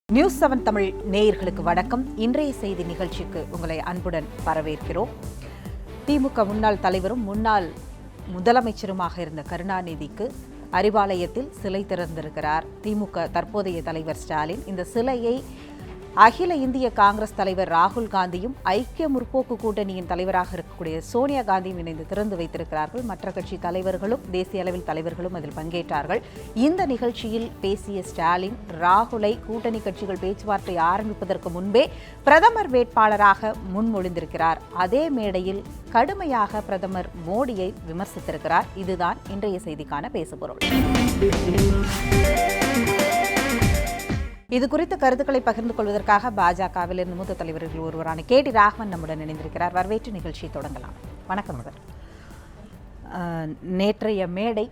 News 7 Tamil நேயர்களுக்கு வணக்கம். இன்றைய செய்தி நிகழ்ச்சிக்கு உங்களை அன்புடன் வரவேற்கிறோம். திமுக முன்னாள் தலைவரும் முன்னாள் முதலமைச்சருமாக இருந்த கருணாநிதிக்கு அறிவாலயத்தில் சிலை திறந்திருக்கிறார் திமுக தற்போதைய தலைவர் ஸ்டாலின். இந்த சிலையை அகில இந்திய காங்கிரஸ் தலைவர் ராகுல் காந்தியும் ஐக்கிய முற்போக்கு கூட்டணியின் தலைவராக இருக்கக்கூடிய சோனியா காந்தியும் இணைந்து திறந்து வைத்திருக்கிறார்கள். மற்ற கட்சி தலைவர்களும் தேசிய அளவில் தலைவர்களும் அதில் பங்கேற்றார்கள். இந்த நிகழ்ச்சியில் பேசிய ஸ்டாலின் ராகுலை கூட்டணி கட்சிகள் பேச்சுவார்த்தை ஆரம்பிப்பதற்கு முன்பே பிரதமர் வேட்பாளராக முன்மொழிந்திருக்கிறார். அதே மேடையில் கடுமையாக பிரதமர் மோடியை விமர்சித்திருக்கிறார். இதுதான் இன்றைய செய்திக்கான பேசுபொருள். இது குறித்து கருத்துக்களை பகிர்ந்து கொள்வதற்காக பாஜகவிலிருந்து மூத்த தலைவர்கள் ஒருவரான KT ராகவன் நம்முடன் இணைந்திருக்கிறார். வரவேற்று நிகழ்ச்சியை தொடங்கலாம். வணக்கம் அவர். நேற்றைய மேடை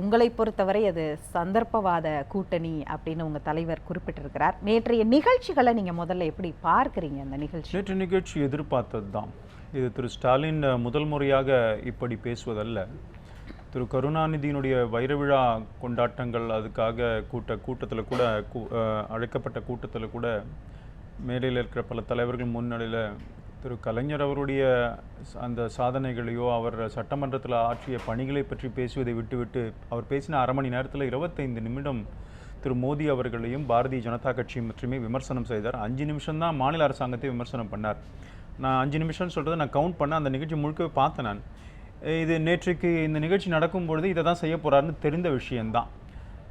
உங்களை பொறுத்தவரை அது சந்தர்ப்பவாத கூட்டணி அப்படின்னு உங்கள் தலைவர் குறிப்பிட்டிருக்கிறார். நேற்றைய நிகழ்ச்சிகளை நீங்கள் முதல்ல எப்படி பார்க்குறீங்க? அந்த நேற்று நிகழ்ச்சி எதிர்பார்த்தது தான். இது திரு ஸ்டாலின் முதல் முறையாக இப்படி பேசுவதல்ல. திரு கருணாநிதியினுடைய வைர விழா கொண்டாட்டங்கள் அதுக்காக கூட்டத்தில் கூட அழைக்கப்பட்ட கூட்டத்தில் கூட மேடையில் இருக்கிற பல தலைவர்கள் முன்னிலையில் திரு கலைஞர் அவருடைய அந்த சாதனைகளையோ அவர் சட்டமன்றத்தில் ஆற்றிய பணிகளை பற்றி பேசுவதை விட்டுவிட்டு அவர் பேசின அரை மணி நேரத்தில் 25 நிமிடம் திரு மோடி அவர்களையும் பாரதிய ஜனதா கட்சியும் மட்டுமே விமர்சனம் செய்தார். 5 நிமிஷம்தான் மாநில அரசாங்கத்தை விமர்சனம் பண்ணார். நான் 5 நிமிஷம்னு சொல்கிறத நான் கவுண்ட் பண்ண அந்த நிகழ்ச்சி முழுக்கவே பார்த்தேன். நான் இது நேற்றுக்கு இந்த நிகழ்ச்சி நடக்கும்பொழுது இதை தான் செய்ய போகிறாருன்னு தெரிந்த விஷயந்தான்.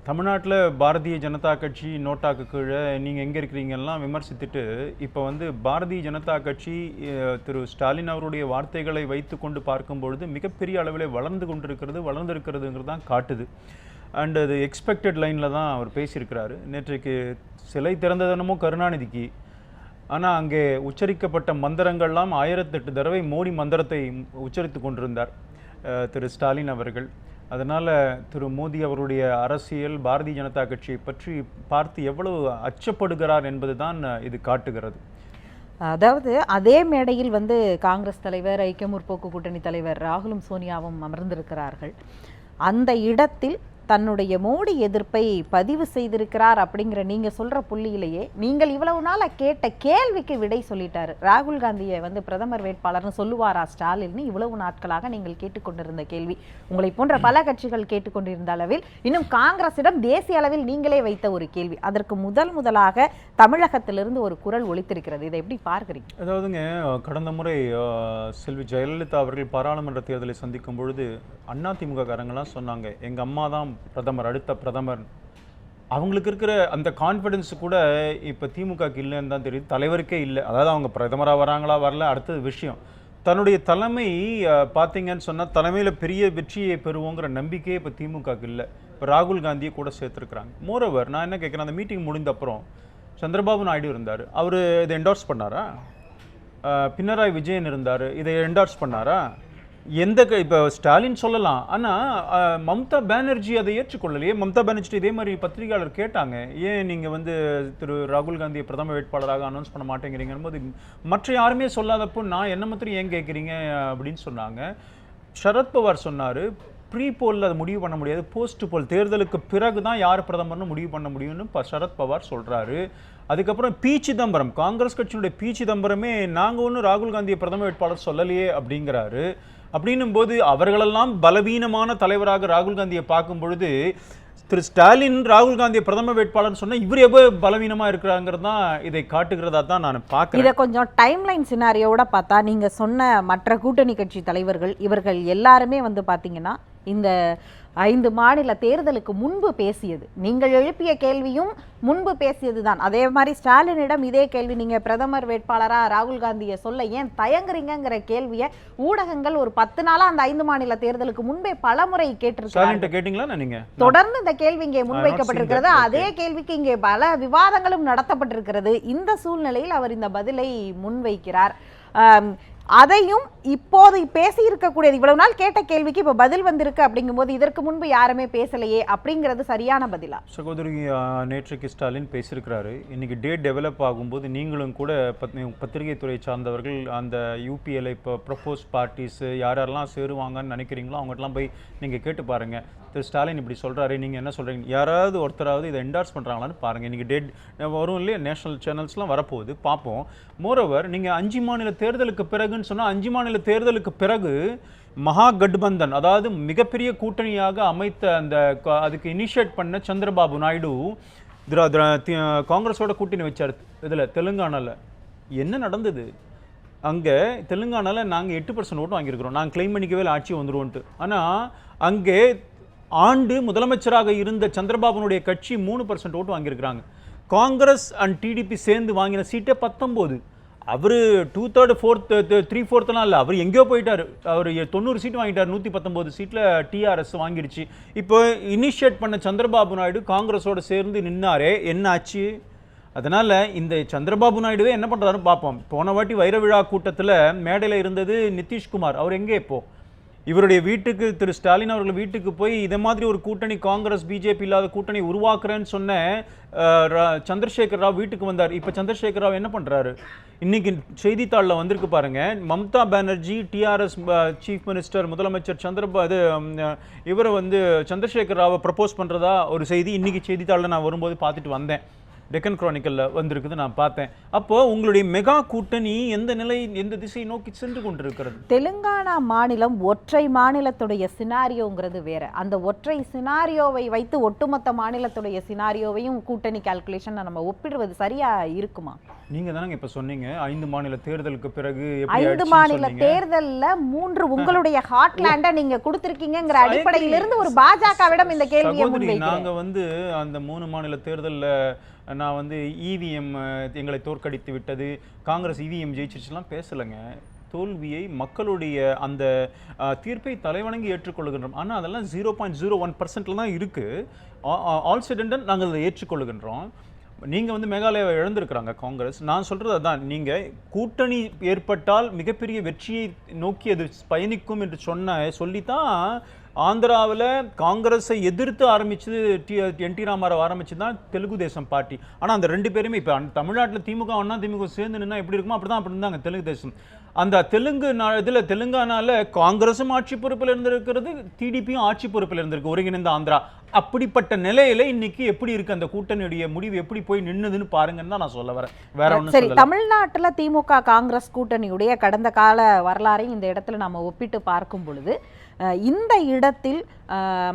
தமிழ்நாட்டில் பாரதிய ஜனதா கட்சி நோட்டாக்கு கீழே நீங்கள் எங்கே இருக்கிறீங்கலாம் விமர்சித்துட்டு இப்போ பாரதிய ஜனதா கட்சி திரு ஸ்டாலின் அவருடைய வார்த்தைகளை வைத்து கொண்டு பார்க்கும்பொழுது மிகப்பெரிய அளவில் வளர்ந்துருக்கிறதுங்கிறது தான் காட்டுது. அண்ட் அது எக்ஸ்பெக்டட் லைனில் தான் அவர் பேசியிருக்கிறாரு. நேற்றைக்கு சிலை திறந்ததனமோ கருணாநிதிக்கு, ஆனால் அங்கே உச்சரிக்கப்பட்ட மந்திரங்கள்லாம் 1008 தடவை மோடி மந்திரத்தை உச்சரித்து கொண்டிருந்தார் திரு ஸ்டாலின் அவர்கள். அதனால் திரு மோடி அவருடைய அரசியல் பாரதிய ஜனதா கட்சியை பற்றி பார்த்து எவ்வளவு அச்சப்படுகிறார் என்பது தான் இது காட்டுகிறது. அதாவது அதே மேடையில் காங்கிரஸ் தலைவர் ஐக்கிய முற்போக்கு கூட்டணி தலைவர் ராகுலும் சோனியாவும் அமர்ந்திருக்கிறார்கள். அந்த இடத்தில் தன்னுடைய மோடி எதிர்ப்பை பதிவு செய்திருக்கிறார் அப்படிங்கிற நீங்கள் சொல்கிற புள்ளியிலேயே நீங்கள் இவ்வளவு நாளாக கேட்ட கேள்விக்கு விடை சொல்லிட்டாரு. ராகுல் காந்தியை பிரதமர் வேட்பாளர்னு சொல்லுவாரா ஸ்டாலின்னு இவ்வளவு நாட்களாக நீங்கள் கேட்டுக்கொண்டிருந்த கேள்வி, உங்களை போன்ற பல கட்சிகள் கேட்டுக்கொண்டிருந்த அளவில் இன்னும் காங்கிரஸிடம் தேசிய அளவில் நீங்களே வைத்த ஒரு கேள்வி. அதற்கு முதலாக தமிழகத்திலிருந்து ஒரு குரல் ஒலித்திருக்கிறது. இதை எப்படி பார்க்குறீங்க? அதாவதுங்க, கடந்த முறை செல்வி ஜெயலலிதா அவர்கள் பாராளுமன்ற தேர்தலை சந்திக்கும் பொழுது அதிமுக காரங்களாம் சொன்னாங்க, எங்கள் அம்மா தான் பிரதமர், அடுத்த பிரதமர். அவங்களுக்கு இருக்கிற அந்த கான்ஃபிடன்ஸ் கூட இப்போ திமுகக்கு இல்லைன்னு தான் தெரியுது. தலைவருக்கே இல்லை. அதாவது அவங்க பிரதமராக வராங்களா வரல அடுத்தது விஷயம். தன்னுடைய தலைமை பார்த்தீங்கன்னு சொன்னால் தலைமையில் பெரிய வெற்றியை பெறுவோங்கிற நம்பிக்கையே இப்போ திமுகக்கு இல்லை. இப்போ ராகுல் காந்தியை கூட சேர்த்துருக்குறாங்க. மோரோவர் நான் என்ன கேட்குறேன், அந்த மீட்டிங் முடிந்த அப்புறம் சந்திரபாபு நாயுடு இருந்தார், அவர் இதை என்டார்ஸ் பண்ணாரா? பினராயி விஜயன் இருந்தார், இதை என்டார்ஸ் பண்ணாரா? இப்போ ஸ்டாலின் சொல்லலாம், ஆனால் மம்தா பானர்ஜி அதை ஏற்றுக்கொள்ளலையே. மம்தா பானர்ஜி இதே மாதிரி பத்திரிகையாளர் கேட்டாங்க, ஏன் நீங்கள் திரு ராகுல் காந்தியை பிரதம வேட்பாளராக அனௌன்ஸ் பண்ண மாட்டேங்கிறீங்கன்னு போது மற்ற யாருமே சொல்லாதப்போ நான் என்ன மாத்திரம் ஏன் கேட்குறீங்க அப்படின்னு சொன்னாங்க. சரத்பவார் சொன்னார், ப்ரீ போலில் அதை முடிவு பண்ண முடியாது, போஸ்ட் போல் தேர்தலுக்கு பிறகு தான் யார் பிரதமர்னு முடிவு பண்ண முடியும்னு சரத்பவார் சொல்கிறாரு. அதுக்கப்புறம் பி சிதம்பரம், காங்கிரஸ் கட்சியினுடைய பி சிதம்பரமே நாங்கள் ஒன்றும் ராகுல் காந்தியை பிரதம வேட்பாளர் சொல்லலையே அப்படிங்கிறாரு. அப்படின்னும் போது அவர்களெல்லாம் பலவீனமான தலைவராக ராகுல் காந்தியை பார்க்கும் பொழுது திரு ஸ்டாலின் ராகுல் காந்தியை பிரதம வேட்பாளர்னு சொன்னால் இவர் எவ்வளோ பலவீனமாக இருக்கிறாங்கிறது தான் இதை காட்டுகிறதா தான் நான் பார்க்குறேன். இதை கொஞ்சம் டைம்லைன் சினாரியோட பார்த்தா நீங்கள் சொன்ன மற்ற கூட்டணி கட்சி தலைவர்கள் இவர்கள் எல்லாருமே பார்த்தீங்கன்னா இந்த 5 மாநில தேர்தலுக்கு முன்பு பேசியது, நீங்கள் எழுப்பிய கேள்வியும் முன்பு பேசியது தான். அதே மாதிரி ஸ்டாலினிடம் இதே கேள்வி, நீங்கள் பிரதமர் வேட்பாளராக ராகுல் காந்தியை சொல்ல ஏன் தயங்குறீங்கிற கேள்வியை ஊடகங்கள் ஒரு 10 நாளாக அந்த 5 மாநில தேர்தலுக்கு முன்பே பலமுறை கேட்டிருக்காங்க. தொடர்ந்து இந்த கேள்வி இங்கே முன்வைக்கப்பட்டிருக்கிறது. அதே கேள்விக்கு இங்கே பல விவாதங்களும் நடத்தப்பட்டிருக்கிறது. இந்த சூழ்நிலையில் அவர் இந்த பதிலை முன்வைக்கிறார். அதையும் இப்போது பேசி இருக்கக்கூடியது, இவ்வளவு நாள் கேட்ட கேள்விக்கு இப்போ பதில் வந்திருக்கு அப்படிங்கும்போது இதற்கு முன்பு யாருமே பேசலையே அப்படிங்கிறது சரியான பதிலா? சகோதரி, நேற்றைக்கு ஸ்டாலின் பேசியிருக்கிறாரு. இன்னைக்கு டேட் டெவலப் ஆகும்போது நீங்களும் கூட பத்திரிகை துறை சார்ந்தவர்கள் அந்த யூபிஎல்ஐ இப்போ ப்ரொபோஸ் பார்ட்டிஸ் யாரெல்லாம் சேருவாங்கன்னு நினைக்கிறீங்களோ அவங்ககிட்டலாம் போய் நீங்கள் கேட்டு பாருங்கள். திரு ஸ்டாலின் இப்படி சொல்கிறாரு, நீங்கள் என்ன சொல்கிறீங்க, யாராவது ஒருத்தராவது இதை என்டார்ஸ் பண்ணுறாங்களான்னு பாருங்கள். இன்றைக்கி வரும் இல்லையா, நேஷனல் சேனல்ஸ்லாம் வரப்போகுது, பார்ப்போம். மோரோவர் நீங்கள் 5 மாநில தேர்தலுக்கு பிறகுன்னு சொன்னால் 5 மாநில தேர்தலுக்கு பிறகு மகா கட்பந்தன், அதாவது மிகப்பெரிய கூட்டணியாக அமைத்த அந்த அதுக்கு இனிஷியேட் பண்ண சந்திரபாபு நாயுடு காங்கிரஸோட கூட்டணி வச்சார். இதில் தெலுங்கானாவில் என்ன நடந்தது? அங்கே தெலுங்கானாவில் நாங்கள் 8% ஓட்டு வாங்கியிருக்கிறோம். நாங்கள் கிளைம் பண்ணிக்கவே ஆட்சி வந்துடுவோன்ட்டு. ஆனால் அங்கே ஆண்டு முதலமைச்சராக இருந்த சந்திரபாபுனுடைய கட்சி 3% ஓட்டு வாங்கியிருக்கிறாங்க. காங்கிரஸ் அண்ட் டிடிபி சேர்ந்து வாங்கின சீட்டே 19. அவர் 2/3 4 3/4 இல்லை, அவர் எங்கேயோ போயிட்டார். அவர் 90 சீட்டு வாங்கிட்டார். 119 சீட்டில் டிஆர்எஸ் வாங்கிடுச்சு. இப்போ இனிஷியேட் பண்ண சந்திரபாபு நாயுடு காங்கிரஸோடு சேர்ந்து நின்னாரே, என்ன ஆச்சு? அதனால் இந்த சந்திரபாபு நாயுடுவே என்ன பண்ணுறாருன்னு பார்ப்போம். போன வாட்டி வைர விழா கூட்டத்தில் மேடையில் இருந்தது நிதிஷ்குமார். அவர் எங்கே இப்போ? இவருடைய வீட்டுக்கு, திரு ஸ்டாலின் அவர்கள் வீட்டுக்கு போய் இதை மாதிரி ஒரு கூட்டணி, காங்கிரஸ் பிஜேபி இல்லாத கூட்டணி உருவாக்குறேன்னு சொன்ன சந்திரசேகர் ராவ் வீட்டுக்கு வந்தார். இப்போ சந்திரசேகர் ராவ் என்ன பண்ணுறாரு? இன்னைக்கு செய்தித்தாளில் வந்திருக்கு பாருங்க. Mamata Banerjee TRS chief minister முதலமைச்சர் இவரை சந்திரசேகர் ராவை ப்ரப்போஸ் பண்ணுறதா ஒரு செய்தி இன்னைக்கு செய்தித்தாளில் நான் வரும்போது பார்த்துட்டு வந்தேன். டெக்கன் குரானிக்கலில் வந்திருக்குது, நான் பார்த்தேன். அப்போ உங்களுடைய மெகா கூட்டணி எந்த திசை நோக்கி சென்று கொண்டிருக்கிறது? தெலுங்கானா மாநிலம் ஒற்றை மாநிலத்துடைய சினாரியோங்கிறது வேற. அந்த ஒற்றை சினாரியோவை வைத்து ஒட்டுமொத்த மாநிலத்துடைய சினாரியோவையும் கூட்டணி கால்குலேஷன் நம்ம ஒப்பிடுவது சரியா இருக்குமா? நீங்க தானங்க இப்ப சொன்னீங்க 5 மாநில தேர்தலுக்கு பிறகு 5 மாநில தேர்தல்ல 3 உங்களுடைய ஹாட்லாண்ட நீங்க கொடுத்திருக்கீங்கங்கிற அடிப்படையிலிருந்து ஒரு பாஜகவிடம் இந்த கேள்வியை முன்வைக்கிறேன். நாங்க அந்த 3 மாநில தேர்தல்ல நான் இவிஎம் எங்களை தோற்கடித்து விட்டது, காங்கிரஸ் இவிஎம் ஜெயிச்சிருச்சுலாம் பேசலைங்க. தோல்வியை, மக்களுடைய அந்த தீர்ப்பை தலைவணங்கி ஏற்றுக்கொள்கின்றோம். ஆனால் அதெல்லாம் 0.01% தான் இருக்குது. ஆல் செட் அண்ட் டன் நாங்கள் அதை ஏற்றுக்கொள்கின்றோம். நீங்கள் மேகாலயாவை இழந்திருக்கிறாங்க காங்கிரஸ். நான் சொல்கிறது அதான், நீங்கள் கூட்டணி ஏற்பட்டால் மிகப்பெரிய வெற்றியை நோக்கி அது பயணிக்கும் என்று சொல்லித்தான் ஆந்திராவில் காங்கிரஸை எதிர்த்து ஆரம்பிச்சது என்டி ராமாராவ் ஆரம்பிச்சு தான் தெலுங்கு தேசம் பார்ட்டி. ஆனால் அந்த 2 பேருமே இப்போ தமிழ்நாட்டில் திமுக அண்ணா திமுக சேர்ந்து நின்னா எப்படி இருக்குமோ அப்படி தான் இருந்தாங்க தெலுங்கு தேசம். அந்த இதில் தெலுங்கானாவில் காங்கிரஸும் ஆட்சி பொறுப்பில் இருந்திருக்கிறது, டிடிபியும் ஆட்சி பொறுப்பில் இருந்திருக்கு, ஒருங்கிணைந்த ஆந்திரா. அப்படிப்பட்ட நிலையில இன்னைக்கு எப்படி இருக்கு அந்த கூட்டணியுடைய முடிவு, எப்படி போய் நின்னுதுன்னு பாருங்கன்னு தான் நான் சொல்ல வரேன். வேற ஒன்றும் சரி, தமிழ்நாட்டில் திமுக காங்கிரஸ் கூட்டணியுடைய கடந்த கால வரலாறையும் இந்த இடத்துல நம்ம ஒப்பிட்டு பார்க்கும் பொழுது இந்த இடத்தில்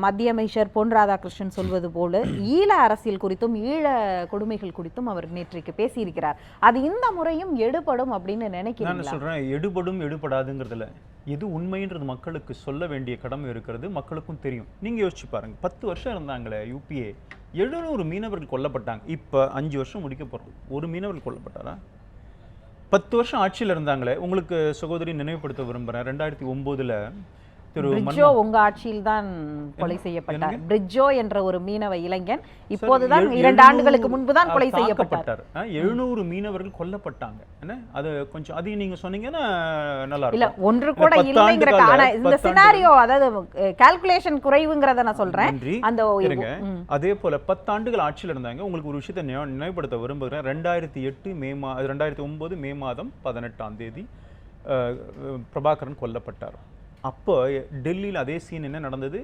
மத்திய அமைச்சர் பொன் ராதாகிருஷ்ணன் சொல்வது போல ஈழ அரசியல் குறித்தும் ஈழ கொடுமைகள் குறித்தும் அவர் நேற்றைக்கு பேசியிருக்கிறார். அது இந்த முறையும் எடுபடும் அப்படின்னு நினைக்கிறேன். நான் சொல்றேன், எடுபடும் எடுபடாதுங்கிறதுல எது உண்மைன்றது மக்களுக்கு சொல்ல வேண்டிய கடமை இருக்கிறது, மக்களுக்கும் தெரியும். நீங்க யோசிச்சு பாருங்க, 10 வருஷம் இருந்தாங்களே யூபிஏ, 700 மீனவர்கள் கொல்லப்பட்டாங்க. இப்ப 5 வருஷம் முடிக்க போறோம், ஒரு மீனவர்கள் கொல்லப்பட்டாரா? 10 வருஷம் ஆட்சியில் இருந்தாங்களே. உங்களுக்கு சகோதரி நினைவுபடுத்த விரும்புறேன், 2009 பிரிட்ஜோ உங்க ஆட்சியில் தான் கொலை செய்யப்பட்டார். பிரிட்ஜோ என்ற ஒரு மீனவ இளைஞன் இப்போதுதான் 2 ஆண்டுகளுக்கு முன்பு தான் கொலை செய்யப்பட்டார். 700 மீனவர்கள் கொல்லப்பட்டாங்க. அது கொஞ்சம் அதையும் நீங்க சொன்னீங்கன்னா நல்லா இல்ல, ஒன்று கூட இல்லைங்கிற இந்த சினாரியோ, அதாவது கால்குலேஷன் குறைவுங்கிறத நான் சொல்றேன். அந்த அதே போல 10 ஆண்டுகள் ஆட்சியில் இருந்தாங்க. உங்களுக்கு ஒரு விஷயத்தை நினைவுபடுத்த விரும்புகிறேன். 2009 மே மாதம் 18ஆம் தேதி பிரபாகரன் கொல்லப்பட்டார். அப்போ டெல்லியில் அதே சீன் என்ன நடந்தது?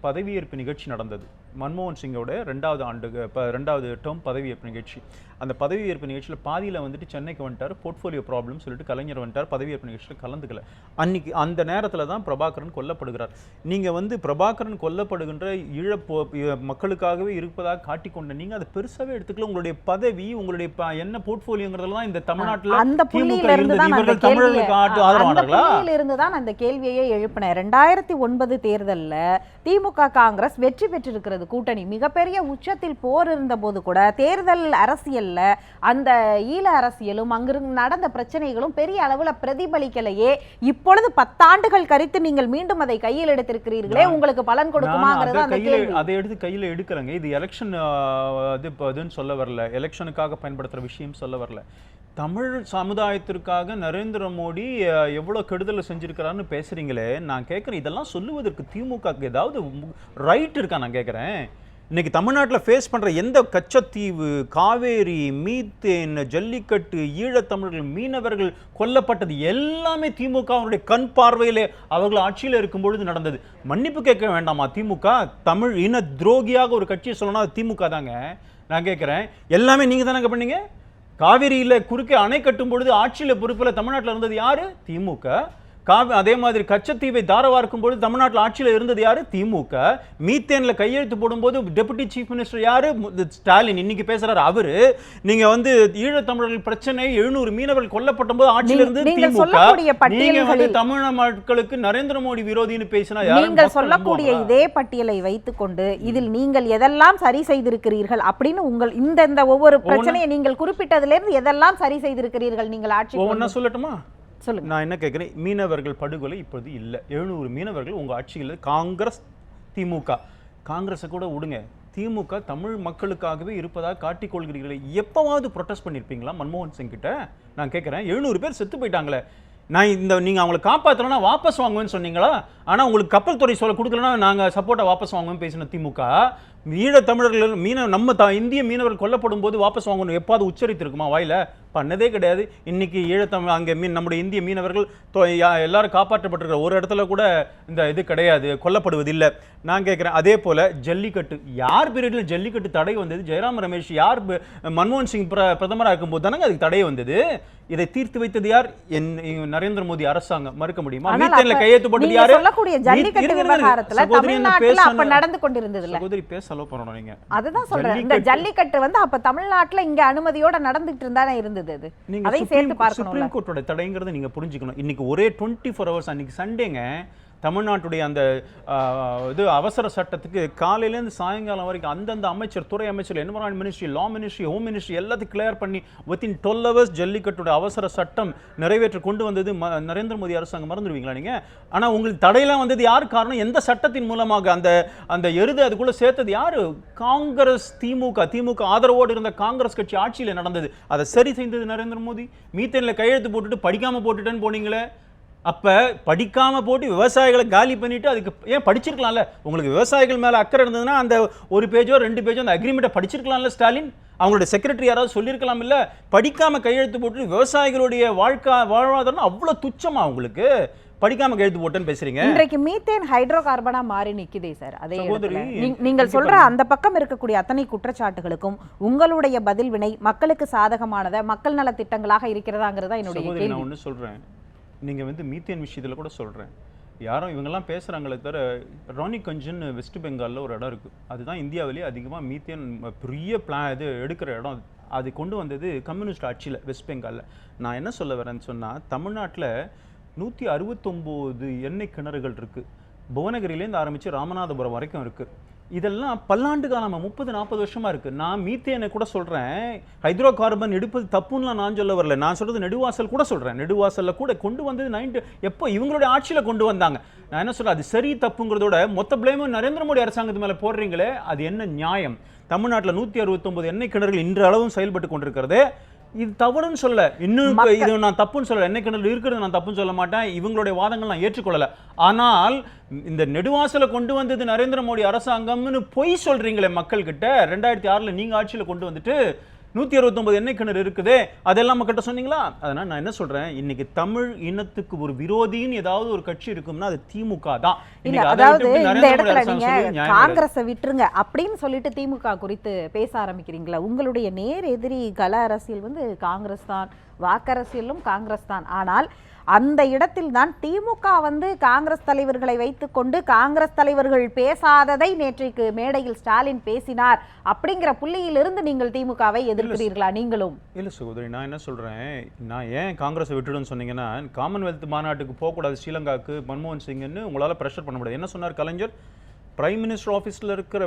பதவியேற்பு நிகழ்ச்சி நடந்தது. மன்மோகன் சிங்கோட 2வது டேர்ம் பதவியேற்பு நிகழ்ச்சி. அந்த பதவியேற்பு நிகழ்ச்சியில் பாதியில் சென்னைக்கு வந்துட்டார். போர்ட்ஃபோலியோ ப்ராப்ளம் சொல்லிட்டு கலைஞர் வந்துட்டார். பதவியேற்பு நிகழ்ச்சியில் கலந்துக்கல. அன்னைக்கு அந்த நேரத்தில் தான் பிரபாகரன் கொல்லப்படுகிறார். நீங்கள் பிரபாகரன் கொல்லப்படுகின்ற மக்களுக்காகவே இருப்பதாக காட்டிக்கொண்ட நீங்கள் அதை பெருசாகவே எடுத்துக்கல. உங்களுடைய பதவி, உங்களுடைய என்ன போர்ட்ஃபோலியோங்கிறதுல தான் இந்த தமிழ்நாட்டில் அந்த புள்ளியில இருந்து தான் அந்த கேள்வியை எழுப்பினேன். 2009 தேர்தலில் திமுக காங்கிரஸ் வெற்றி பெற்றிருக்கிறது. கூட்டணி மிகப்பெரிய உச்சத்தில் போர் இருந்த போது கூட தேர்தல் அரசியல்ல அந்த ஈழ அரசியலும் அங்கிருந்து நடந்த பிரச்சனைகளும் பெரிய அளவுல பிரதிபலிக்கலையே. இப்பொழுது 10 ஆண்டுகள் கழித்து நீங்கள் மீண்டும் அதை கையில் எடுத்திருக்கிறீர்களே, உங்களுக்கு பலன் கொடுக்குமாங்கிறது அந்த கேள்வி. அதை எடுத்து கையில் எடுக்கிறங்க. இது எலெக்ஷன் அதுன்னு சொல்ல வரல, எலெக்ஷனுக்காக பயன்படுத்துற விஷயம் சொல்ல வரல. தமிழ் சமுதாயத்திற்காக நரேந்திர மோடி எவ்வளோ கெடுதலை செஞ்சிருக்கிறான்னு பேசுறீங்களே, நான் கேட்குறேன், இதெல்லாம் சொல்லுவதற்கு திமுக ஏதாவது ரைட் இருக்கா? நான் கேட்குறேன். இன்னைக்கு தமிழ்நாட்டில் ஃபேஸ் பண்ற எந்த கச்சத்தீவு, காவேரி, மீத்தேன், ஜல்லிக்கட்டு, ஈழத்தமிழர்கள், மீனவர்கள் கொல்லப்பட்டது எல்லாமே திமுகவினுடைய கண் பார்வையிலே அவர்கள் ஆட்சியில் இருக்கும் பொழுது நடந்தது. மன்னிப்பு கேட்க வேண்டாமா திமுக? தமிழ் இன துரோகியாக ஒரு கட்சியை சொல்லணும், அது திமுக தாங்க. நான் கேட்குறேன், எல்லாமே நீங்க தானங்க பண்ணீங்க. காவிரியில் குறுக்கே அணை கட்டும் பொழுது ஆட்சியில் பொறுப்பில் தமிழ்நாட்டில் இருந்தது யாரு? திமுக. அதே மாதிரி கச்சத்தீவை தாரவார்க்கும் பொழுது தமிழ்நாட்டில் ஆட்சியில் இருந்தது யாரு? திமுக. மீத்தேன்ல கையெழுத்து போடும்போது டெபுட்டி சீஃப் மினிஸ்டர் யாரு? ஸ்டாலின். இன்னைக்கு பேசுறாரு அவரு. நீங்க வந்து ஈழத்தமிழர்கள் பிரச்சனை 700 மீனவர்கள் கொல்லப்பட்ட போது ஆட்சியில் இருந்தது திமுக. நீங்க வந்து தமிழ் மக்களுக்கு நரேந்திர மோடி விரோதின்னு பேசினா யாரு? நீங்கள் சொல்லக்கூடிய இதே பட்டியலை வைத்துக்கொண்டு இதில் நீங்கள் எதெல்லாம் சரி செய்திருக்கிறீர்கள் அப்படின்னு உங்கள் இந்த ஒவ்வொரு பிரச்சனையை நீங்கள் குறிப்பிட்டதிலிருந்து எதெல்லாம் சரி செய்திருக்கிறீர்கள் நீங்கள் ஆட்சி? ஒவ்வொன்னா சொல்லட்டுமா? சொல்லுங்க. நான் என்ன கேட்கிறேன், மீனவர்கள் படுகொலை இப்போது இல்லை. 700 மீனவர்கள் உங்க ஆட்சியில். காங்கிரஸ், திமுக, காங்கிரஸை கூட விடுங்க, திமுக தமிழ் மக்களுக்காகவே இருப்பதாக காட்டிக்கொள்கிறீர்களே, எப்பவாவது ப்ரொட்டஸ்ட் பண்ணியிருப்பீங்களா மன்மோகன் சிங் கிட்ட? நான் கேட்குறேன், 700 பேர் செத்து போயிட்டாங்களே, நான் நீங்க அவங்களை காப்பாற்றலன்னா வாபஸ் வாங்குவேன்னு சொன்னீங்களா? ஆனா உங்களுக்கு கப்பல் துறை சொல்ல கொடுக்கலன்னா நாங்க சப்போர்ட்டை வாபஸ் வாங்குவேன் பேசின திமுக. ஈழத்தமிழர்கள் நம்ம இந்திய மீனவர்கள் கொல்லப்படும் போது வாபஸ் வாங்கணும் எப்பாவது உச்சரித்திருக்குமா வாயில? பண்ணதே கிடையாது. இன்னைக்கு ஈழத்தமிழ் அங்கே நம்முடைய இந்திய மீனவர்கள் எல்லாரும் காப்பாற்றப்பட்டிருக்கிற ஒரு இடத்துல கூட இந்த இது கிடையாது, கொல்லப்படுவதில்லை. நான் கேட்குறேன், அதே போல ஜல்லிக்கட்டு யார் பீரியட்ல ஜல்லிக்கட்டு தடை வந்தது? ஜெயராம் ரமேஷ் யார் மன்மோகன் சிங் பிரதமராக இருக்கும்போது தானங்க அதுக்கு தடை வந்தது. இதை தீர்த்து வைத்தது யார்? நரேந்திர மோடி அரசாங்கம். மறுக்க முடியுமா? மீத்தேன்ல கையெழுத்து போட்டது யாரு? சகோதரி பேச அலோ பண்ணணும் நீங்க. அதுதான் சொல்றேன், இந்த ஜல்லிக்கட்டு வந்து அப்ப தமிழ்நாட்டுல இங்க அனுமதியோட நடந்துட்டு இருந்தானே இருந்தது. அதை சேர்த்து பார்க்கணும். சுப்ரீம் கோர்ட்டோட தடைங்கிறத நீங்க புரிஞ்சுக்கணும். இன்னைக்கு ஒரே 24 ஹவர்ஸ் அன்னைக்கு சண்டேங்க தமிழ்நாட்டுடைய அந்த இது அவசர சட்டத்துக்கு காலையிலேருந்து சாயங்காலம் வரைக்கும் அந்தந்த அமைச்சர், துறை அமைச்சர், என்வரான்மெண்ட் மினிஸ்ட்ரி, லா மினிஸ்ட்ரி, ஹோம் மினிஸ்ட்ரி எல்லாத்தையும் கிளியர் பண்ணி வித்தின் 12 ஹவர்ஸ் ஜல்லிக்கட்டுடைய அவசர சட்டம் நிறைவேற்ற கொண்டு வந்தது நரேந்திர மோடி அரசாங்கம். மறந்துடுவீங்களா நீங்க? ஆனால் உங்களுக்கு தடையெல்லாம் வந்தது யார் காரணம்? எந்த சட்டத்தின் மூலமாக? அந்த எருது அதுக்குள்ள சேர்த்தது யாரு? காங்கிரஸ், திமுக ஆதரவோடு இருந்த காங்கிரஸ் கட்சி ஆட்சியில் நடந்தது. அதை சரி செய்தது நரேந்திர மோடி. மீத்தேன்ல கையெழுத்து போட்டுட்டு படிக்காம போட்டுட்டேன்னு போனீங்களே, அப்ப படிக்காம போட்டு விவசாயிகளை காலி பண்ணிட்டு அதுக்கு ஏன் படிச்சிருக்கலாம்ல? உங்களுக்கு விவசாயிகள் மேல அக்கறை இருந்ததுன்னா அந்த ஒரு பேஜோ 2 பேஜோ அந்த அக்ரிமெண்ட்டை படிச்சிருக்கலாம்ல ஸ்டாலின்? அவங்களுடைய செக்ரட்டரி யாராவது சொல்லியிருக்கலாம் இல்ல? படிக்காம கையெழுத்து போட்டு விவசாயிகளுடைய வாழ்வாதாரம் அவ்வளவு துச்சமா உங்களுக்கு? படிக்காம கையெழுத்து போட்டேன்னு பேசுறீங்க. இன்றைக்கு மீத்தேன் ஹைட்ரோ கார்பனா மாறி நிக்குதே சார். அதே நீங்கள் சொல்ற அந்த பக்கம் இருக்கக்கூடிய அத்தனை குற்றச்சாட்டுகளுக்கும் உங்களுடைய பதில் வினை மக்களுக்கு சாதகமானத, மக்கள் நல திட்டங்களாக இருக்கிறதாங்கிறதா என்னுடைய கேள்வி. நான் ஒன்று சொல்றேன், நீங்க வந்து மீத்தேன் விஷயத்துல கூட சொல்றேன், யாரும் இவங்கெல்லாம் பேசுறாங்களே தவிர ராணிகஞ்சுன்னு வெஸ்ட் பெங்காலில் ஒரு இடம் இருக்குது, அதுதான் இந்தியாவிலேயே அதிகமாக மீத்தேன் பெரிய இது எடுக்கிற இடம். அது கொண்டு வந்தது கம்யூனிஸ்ட் ஆட்சியில் வெஸ்ட் பெங்காலில். நான் என்ன சொல்ல வரேன்னு சொன்னால், தமிழ்நாட்டில் 169 எண்ணெய் கிணறுகள் இருக்குது. புவனகிரியிலேருந்து ஆரம்பித்து ராமநாதபுரம் வரைக்கும் இருக்குது. இதெல்லாம் பல்லாண்டு காலமாக 30-40 வருஷமாக இருக்குது. நான் மீத்தேனை கூட சொல்கிறேன், ஹைட்ரோ கார்பன் எடுப்பது தப்புன்னு நான் சொல்ல வரல. நான் சொல்கிறது நெடுவாசல் கூட சொல்கிறேன். நெடுவாசலில் கூட கொண்டு வந்தது எப்போ இவங்களுடைய ஆட்சியில் கொண்டு வந்தாங்க. நான் என்ன சொல்கிறேன், அது சரி தப்புங்கிறதோட மொத்த பிளேமும் நரேந்திர மோடி அரசாங்கத்து மேலே போடுறீங்களே, அது என்ன நியாயம்? தமிழ்நாட்டில் 169 எண்ணெய் கிணறுகள் இன்று அளவும் செயல்பட்டு கொண்டிருக்கிறது. இது தவறுன்னு சொல்ல, இன்னும் இது நான் தப்புன்னு சொல்ல, எண்ணெய் கிணறு இருக்கிறது நான் தப்புன்னு சொல்ல மாட்டேன். இவங்களுடைய வாதங்கள் நான் ஏற்றுக்கொள்ளல. ஆனால் இந்த நெடுவாசலை கொண்டு வந்தது நரேந்திர மோடி அரசாங்கம்னு பொய் சொல்றீங்களே மக்கள் கிட்ட. 2006 நீங்க ஆட்சியில கொண்டு வந்துட்டு 169 எண்ணெய் கிணறு இருக்குது, அதெல்லாம் மக்கள்கிட்ட சொன்னீங்களா? அதனால நான் என்ன சொல்றேன், இன்னைக்கு தமிழ் இனத்துக்கு ஒரு விரோதின்னு ஏதாவது ஒரு கட்சி இருக்கும்னா அது திமுக தான். அதாவது இந்த இடத்துல நீங்க காங்கிரஸை விட்டுருங்க அப்படின்னு சொல்லிட்டு திமுக குறித்து பேச ஆரம்பிக்கிறீங்களா? உங்களுடைய நேர் எதிரி கல அரசியல் வந்து காங்கிரஸ் தான், வாக்கரசியலும் காங்கிரஸ் தான். ஆனால் அந்த இடத்தில் தான் திமுக வந்து காங்கிரஸ் தலைவர்களை வைத்துக்கொண்டு காங்கிரஸ் தலைவர்கள் பேசாததை நேற்றைக்கு மேடையில் ஸ்டாலின் பேசினார் அப்படிங்கிற புள்ளியிலிருந்து நீங்கள் திமுகவை எதிர்க்கிறீர்களா? நீங்களும் இல்ல சகோதரி, நான் என்ன சொல்றேன், நான் ஏன் காங்கிரஸை விட்டுடுன்னு சொன்னீங்கன்னா, காமன்வெல்த் மாநாட்டுக்கு போகக்கூடாது ஸ்ரீலங்காவுக்கு மன்மோகன் சிங்னு உங்களால பிரஷர் பண்ண முடியாது. என்ன சொன்னார் கலைஞர்? பிரைம் மினிஸ்டர் ஆஃபீஸில் இருக்கிற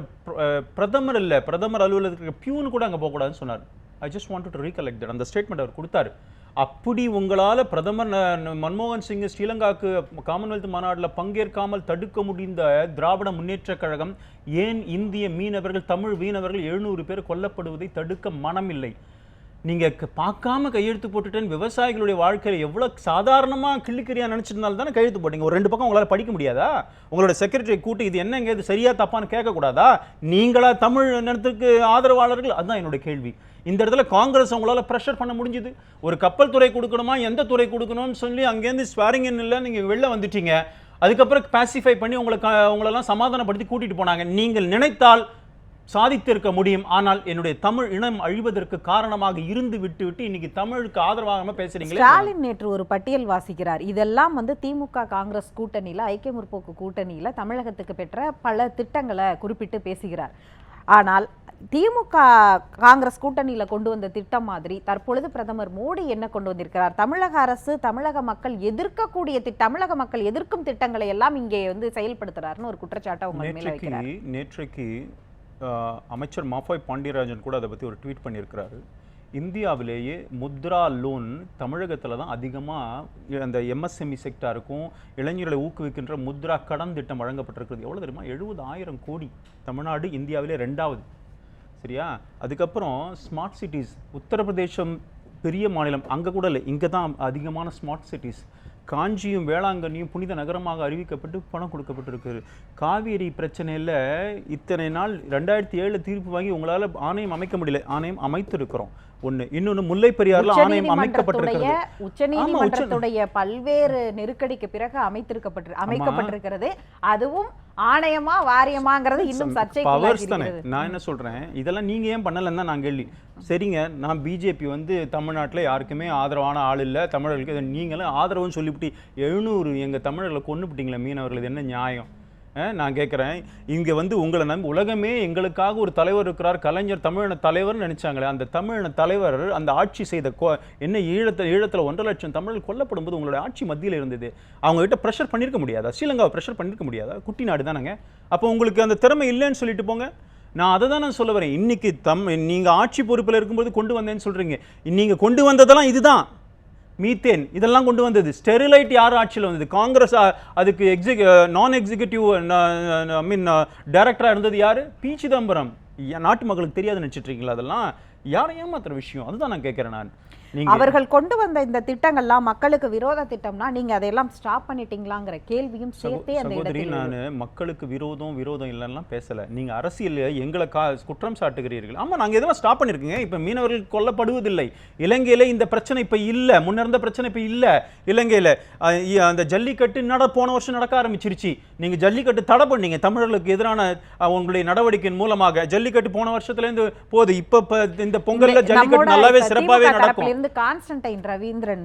பிரதமர் இல்லை, பிரதமர் அலுவலகத்தில் இருக்கிற பியூன் கூட அங்கே போகக்கூடாதுன்னு சொன்னார். I just want to recollect that. அந்த ஸ்டேட்மெண்ட் அவர் கொடுத்தாரு. அப்படி உங்களால் பிரதமர் மன்மோகன் சிங் ஸ்ரீலங்காவுக்கு காமன்வெல்த் மாநாட்டில் பங்கேற்காமல் தடுக்க முடிந்த திராவிட முன்னேற்ற கழகம் ஏன் இந்திய மீனவர்கள், தமிழ் மீனவர்கள் 700 பேர் கொல்லப்படுவதை தடுக்க மனமில்லை? நீங்க பார்க்காம கையெழுத்து போட்டுட்டேன்னு விவசாயிகளுடைய வாழ்க்கையில எவ்வளவு சாதாரணமா கிள்ளிக்கறியா நினைச்சிருந்தாலும் தானே கையெழுத்து போட்டீங்க. ஒரு 2 பக்கம் உங்களால படிக்க முடியாதா? உங்களோட செக்ரட்டரி கூட்டி இது என்னங்க, இது சரியா தப்பான்னு கேட்க கூடாதா? நீங்களா தமிழ் இனத்துக்கு ஆதரவாளர்கள்? அதுதான் என்னோட கேள்வி. இந்த இடத்துல காங்கிரஸ் உங்களால பிரஷர் பண்ண முடிஞ்சது. ஒரு கப்பல் துறை கொடுக்கணுமா, எந்த துறை கொடுக்கணும்னு சொல்லி அங்கேருந்து ஸ்வாரிங் இல்லை, நீங்க வெளில வந்துட்டீங்க. அதுக்கப்புறம் பாசிஃபை பண்ணி உங்களெல்லாம் சமாதானப்படுத்தி கூட்டிட்டு போனாங்க. நீங்கள் நினைத்தால் சாதித்திருக்க முடியும். ஆனால் என்னுடைய தமிழ் இனம் அழிவதற்கு காரணமாக இருந்து விட்டு இன்னைக்கு தமிழுக்கு ஆதரவாக பேசுறீங்களே. ஸ்டாலின் நேற்று ஒரு பட்டியல் வாசிக்கிறார். இதெல்லாம் திமுக காங்கிரஸ் கூட்டணியில, ஐக்கிய முற்போக்கு கூட்டணியில தமிழகத்துக்கு பெற்ற பல திட்டங்களை குறிப்பிட்டு பேசுகிறார். ஆனால் திமுக காங்கிரஸ் கூட்டணியில கொண்டு வந்த திட்டம் மாதிரி தற்பொழுது பிரதமர் மோடி என்ன கொண்டு வந்திருக்கிறார்? தமிழக அரசு தமிழக மக்கள் எதிர்க்கக்கூடிய தமிழக மக்கள் எதிர்க்கும் திட்டங்களை எல்லாம் இங்கே செயல்படுத்துறாருன்னு ஒரு குற்றச்சாட்டை உங்க மேல வைக்கிறார். நேற்றைக்கு அமைச்சர் மாஃபாய் பாண்டியராஜன் கூட அதை பற்றி ஒரு ட்வீட் பண்ணியிருக்கிறாரு. இந்தியாவிலேயே முத்ரா லோன் தமிழகத்தில் தான் அதிகமாக அந்த எம்எஸ்எம்இ செக்டாருக்கும் இளைஞர்களை ஊக்குவிக்கின்ற முத்ரா கடன் திட்டம் வழங்கப்பட்டிருக்கிறது. எவ்வளோ தெரியுமா? 70,000 கோடி. தமிழ்நாடு இந்தியாவிலே 2வது. சரியா? அதுக்கப்புறம் ஸ்மார்ட் சிட்டிஸ், உத்தரப்பிரதேசம் பெரிய மாநிலம், அங்கே கூட இல்லை, இங்கே தான் அதிகமான ஸ்மார்ட் சிட்டிஸ். காஞ்சியும் வேளாங்கண்ணியும் புனித நகரமாக அறிவிக்கப்பட்டு பணம் கொடுக்கப்பட்டிருக்கு. காவேரி பிரச்சனையில் இத்தனை நாள் 2007 தீர்ப்பு வாங்கி உங்களால் ஆணையம் அமைக்க முடியல. ஆணையம் அமைத்திருக்கிறோம். ஒண்ணு. இன்னொன்னு, முல்லை பெரியாறுல ஆணையம் அமைக்கப்பட்டிருக்கிறது. உச்சநீதிமன்றத்துடைய பல்வேறு நெருக்கடிக்கு பிறகு அமைக்கப்பட்டிருக்கிறது. அதுவும் ஆணையமா வாரியமாங்கிறது இன்னும் சர்ச்சைக்குள்ளாகிறது. நான் என்ன சொல்றேன், இதெல்லாம் நீங்க ஏன் பண்ணலன்னு தான் நான் கேள்வி. சரிங்க, நான் பிஜேபி தமிழ்நாட்டில் யாருக்குமே ஆதரவான ஆள் இல்லை, தமிழர்களுக்கு நீங்களும் ஆதரவுன்னு சொல்லிவிட்டு 700 எங்க தமிழர்களை கொண்டுபிட்டீங்களே மீனவர்கள், இது என்ன நியாயம்? நான் கேட்குறேன், இங்கே உங்களை நம்பி உலகமே எங்களுக்காக ஒரு தலைவர் இருக்கிறார், கலைஞர் தமிழின தலைவர்னு நினைச்சாங்களே, அந்த தமிழின தலைவர் அந்த ஆட்சி செய்த என்ன ஈழத்தில் 1.5 லட்சம் தமிழர்கள் கொல்லப்படும் போது உங்களுடைய ஆட்சி மத்தியில் இருந்தது. அவங்க கிட்ட ப்ரெஷர் பண்ணியிருக்க முடியாதா? ஸ்ரீலங்காவை ப்ரெஷர் பண்ணியிருக்க முடியாதா? குட்டி நாடு தானங்க. அப்போ உங்களுக்கு அந்த திறமை இல்லைன்னு சொல்லிட்டு போங்க. நான் அதை தான் நான் சொல்ல வரேன். இன்னைக்கு நீங்கள் ஆட்சி பொறுப்பில் இருக்கும்போது கொண்டு வந்தேன்னு சொல்கிறீங்க. நீங்கள் கொண்டு வந்ததெல்லாம் இதுதான். மீத்தேன் இதெல்லாம் கொண்டு வந்தது. ஸ்டெரிலைட் யார் ஆட்சியில் வந்தது? காங்கிரஸ். அதுக்கு நான் எக்ஸிக்யூட்டிவ் டைரக்டராக இருந்தது யார்? பி சிதம்பரம். நாட்டு மக்களுக்கு தெரியாதுன்னு நினச்சிட்டு இருக்கீங்களா? அதெல்லாம் யாரை ஏமாத்துற விஷயம். அதுதான் நான் கேட்குறேன். நான் அவர்கள் கொண்டு வந்த இந்த திட்டங்கள்லாம் மக்களுக்கு விரோத திட்டம்னா நீங்க அதையெல்லாம் ஸ்டாப் பண்ணிட்டீங்களாங்கிற கேள்வியும் சேர்த்தே அந்த இடத்துல. நான் மக்களுக்கு விரோதம் இல்லைன்னா பேசல. நீங்க அரசியல் எங்களை குற்றம் சாட்டுகிறீர்கள். ஆமா, நாங்க எதெல்லாம் ஸ்டாப் பண்ணிருக்கீங்க. இப்ப மீனவர்கள் கொல்லப்படுவதில்லை. இலங்கையில இந்த பிரச்சனை இப்ப இல்ல, முன்னிருந்த பிரச்சனை இப்ப இல்ல. இலங்கையில அந்த ஜல்லிக்கட்டு போன வருஷம் நடக்க ஆரம்பிச்சிருச்சு. நீங்க ஜல்லிக்கட்டு தடை பண்ணீங்க. தமிழர்களுக்கு எதிரான உங்களுடைய நடவடிக்கையின் மூலமாக ஜல்லிக்கட்டு போன வருஷத்துல இருந்து போகுது. இப்ப இந்த பொங்கல்ல ஜல்லிக்கட்டு நல்லாவே சிறப்பாகவே நடக்கும். கான்ஸ்டன்டைன் ரவீந்திரன்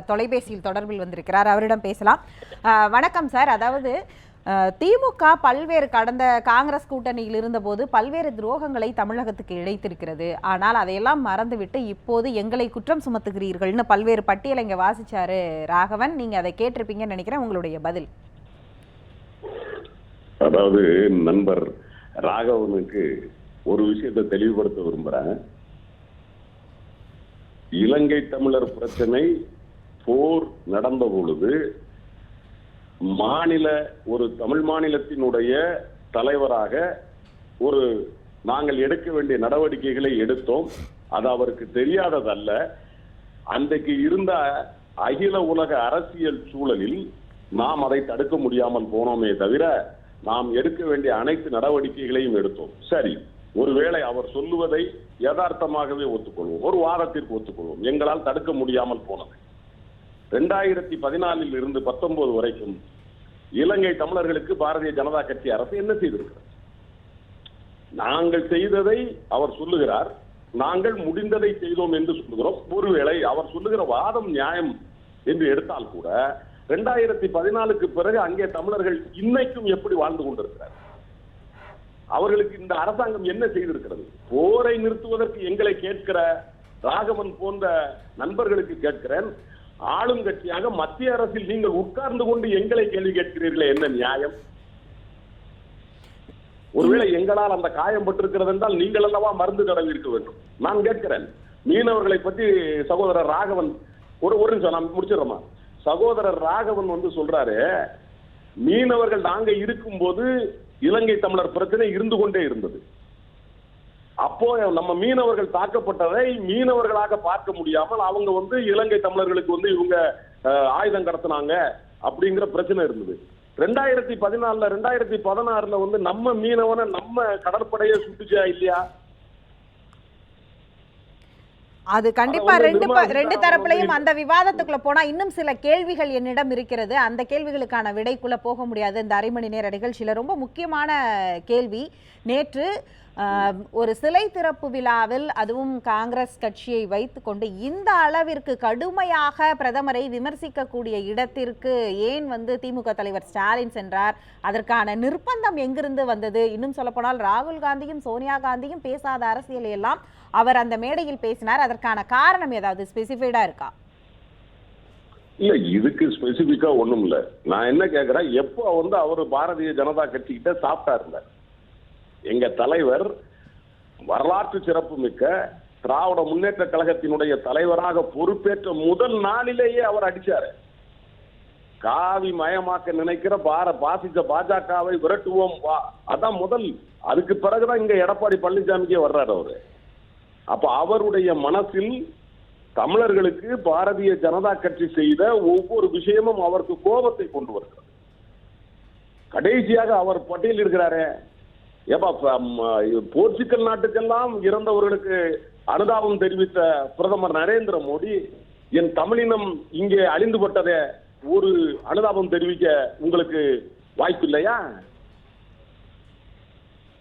தொலைபேசியில் தொடர்பில் வந்திருக்கிறார். அவரிடம் பேசலாம். வணக்கம் சார். அதாவது திமுக பல்வேறு கடந்த காங்கிரஸ் கூட்டணியில் இருந்தபோது பல்வேறு துரோகங்களை தமிழகத்துக்கு இழைத்திருக்கிறது. ஆனால் அதையெல்லாம் மறந்துவிட்டு இப்போது எங்களை குற்றம் சுமத்துகிறீர்கள்னு பல்வேறு பட்டியலை இங்க வாசிச்சாரு ராகவன். நீங்க அதை கேட்டிருப்பீங்கன்னு நினைக்கிறேன். உங்களுடைய பதில். அதாவது நண்பர் ராகவனுக்கு ஒரு விஷயத்தை தெளிவுபடுத்த விரும்புறேன். இலங்கை தமிழர் பிரச்சனை போர் நடந்த பொழுது ஒரு தமிழ் மாநிலத்தினுடைய தலைவராக நாங்கள் எடுக்க வேண்டிய நடவடிக்கைகளை எடுத்தோம். அது அவருக்கு தெரியாததல்ல. அன்றைக்கு இருந்த அகில உலக அரசியல் சூழலில் நாம் அதை தடுக்க முடியாமல் போனோமே தவிர நாம் எடுக்க வேண்டிய அனைத்து நடவடிக்கைகளையும் எடுத்தோம். சரி, ஒருவேளை அவர் சொல்லுவதை யதார்த்தமாகவே ஒத்துக்கொள்வோம், ஒரு வாதத்திற்கு ஒத்துக்கொள்வோம். எங்களால் தடுக்க முடியாமல் போனது. 2014 இருந்து 19 வரைக்கும் இலங்கை தமிழர்களுக்கு பாரதிய ஜனதா கட்சி அரசு என்ன செய்திருக்கிறது? நாங்கள் செய்ததை அவர் சொல்லுகிறார், நாங்கள் முடிந்ததை செய்தோம் என்று சொல்லுகிறோம். ஒருவேளை அவர் சொல்லுகிற வாதம் நியாயம் என்று எடுத்தால் கூட 2014க்கு பிறகு அங்கே தமிழர்கள் இன்னைக்கும் எப்படி வாழ்ந்து கொண்டிருக்கிறார்? அவர்களுக்கு இந்த அரசாங்கம் என்ன செய்திருக்கிறது? போரை நிறுத்துவதற்கு எங்களை கேட்கிற ராகவன் போன்ற நண்பர்களுக்கு கேட்கிறேன், ஆளுங்கட்சியாக மத்திய அரசில் நீங்கள் உட்கார்ந்து கொண்டு எங்களை கேள்வி கேட்கிறீர்களே, என்ன நியாயம்? ஒருவேளை எங்களால் அந்த காயம் பட்டிருக்கிறது என்றால் நீங்கள் அல்லவா மருந்து தடவி இருக்க வேண்டும். நான் கேட்கிறேன், மீனவர்களை பற்றி சகோதரர் ராகவன் ஒரு நிமிஷம் நான் முடிச்சிடறோமா? சகோதரர் ராகவன் சொல்றாரு, மீனவர்கள் நாங்க இருக்கும் போது இலங்கை தமிழர் பிரச்சனை இருந்து கொண்டே இருந்தது. அப்போ நம்ம மீனவர்கள் தாக்கப்பட்டதை மீனவர்களாக பார்க்க முடியாமல் அவங்க வந்து இலங்கை தமிழர்களுக்கு வந்து இவங்க ஆயுதம் கடத்தினாங்க அப்படிங்கிற பிரச்சனை இருந்தது. 2014 2016 வந்து நம்ம மீனவனை நம்ம கடற்படையை சுட்டுச்சா இல்லையா? அது கண்டிப்பா ரெண்டு தரப்புலையும் அந்த விவாதத்துக்குள்ள போனா இன்னும் சில கேள்விகள் என்னிடம் இருக்கிறது. அந்த கேள்விகளுக்கான விடைக்குள்ள போக முடியாது. இந்த அரை மணி நேர நிகழ்ச்சியில ரொம்ப முக்கியமான கேள்வி, நேற்று ஒரு சிலை திறப்பு விழாவில் அதுவும் காங்கிரஸ் கட்சியை வைத்துக்கொண்டு இந்த அளவிற்கு கடுமையாக பிரதமரை விமர்சிக்கக்கூடிய இடத்திற்கு ஏன் வந்து திமுக தலைவர் ஸ்டாலின் சென்றார்? அதற்கான நிர்பந்தம் எங்கிருந்து வந்தது? இன்னும் சொல்ல போனால் ராகுல் காந்தியும் சோனியா காந்தியும் பேசாத அரசியலை எல்லாம் அவர் அந்த மேடையில் பேசினார். அதற்கான காரணம் ஏதாவது ஸ்பெசிஃபைடா இருக்கா? இல்ல, இதுக்கு ஸ்பெசிபிக்கா ஒண்ணும் இல்ல. நான் என்ன கேக்குறேன், எப்போ வந்து அவர் பாரதிய ஜனதா கட்சி கிட்ட சாப்பிட்டாருல, எங்க தலைவர் வரலாற்று சிறப்பு மிக்க திராவிட முன்னேற்ற கழகத்தினுடைய தலைவராக பொறுப்பேற்ற முதல் நாளிலேயே அவர் அடிச்சாரு. காவி மயமாக்க நினைக்கிற பாசிச பாஜகவை விரட்டுவோம், அதான் முதல். அதுக்கு பிறகுதான் இங்க எடப்பாடி பழனிசாமிக்கே வர்றாரு அவரு. அப்ப அவருடைய மனசில் தமிழர்களுக்கு பாரதிய ஜனதா கட்சி செய்த ஒவ்வொரு விஷயமும் அவருக்கு கோபத்தை கொண்டு வருகிறது. கடைசியாக அவர் பட்டியல் இருக்கிறாரு. ஏப்பா, போர்ச்சுகல் நாட்டுக்கெல்லாம் இறந்தவர்களுக்கு அனுதாபம் தெரிவித்த பிரதமர் நரேந்திர மோடி என் தமிழினம் இங்கே அழிந்துபட்டதை ஒரு அனுதாபம் தெரிவிக்க உங்களுக்கு வாய்ப்பு இல்லையா?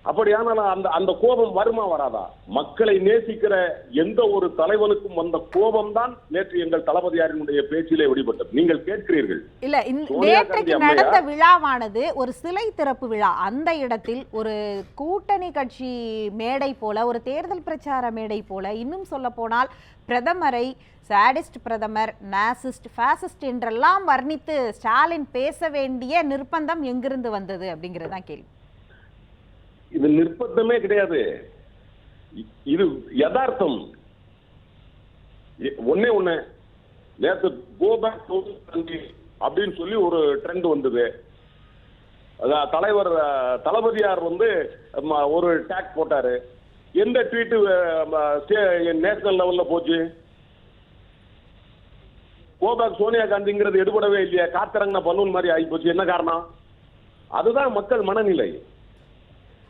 அப்படியானால் அந்த கோபம் வருமா வராதா? மக்களை நேசிக்கிற எந்த ஒரு தலைவனுக்கும் வந்த கோபம் தான் நேற்று எங்கள் தளபதியாரினுடைய பேச்சிலே வெளிப்பட்டது. நீங்கள் கேட்கிறீர்கள் இல்ல, நேற்றைக்கு நடந்த விழாவானது ஒரு சிலை திறப்பு விழா. அந்த இடத்தில் ஒரு கூட்டணி கட்சி மேடை போல, ஒரு தேர்தல் பிரச்சார மேடை போல, இன்னும் சொல்ல போனால் பிரதமரை சாடிஸ்ட் பிரதமர், நாசிஸ்ட், பாசிஸ்ட் என்றெல்லாம் வர்ணித்து ஸ்டாலின் பேச வேண்டிய நிர்பந்தம் எங்கிருந்து வந்தது அப்படிங்கறதுதான் கேள்வி. இது நிர்பந்தமே கிடையாது, இது யதார்த்தம். ஒன்னே ஒண்ணு, நேற்று கோ பேக் டு அப்படின்னு சொல்லி ஒரு ட்ரெண்ட் வந்தது. தலைவர் தளபதியார் வந்து ஒரு டேக் போட்டாரு. எந்த ட்வீட் நேஷனல் லெவல்ல போச்சு? கோ பேக் சோனியா காந்திங்கிறது எடுபடவே இல்லையா? காத்திரங்கின பலூன் மாதிரி ஆகி போச்சு. என்ன காரணம்? அதுதான் மக்கள் மனநிலை.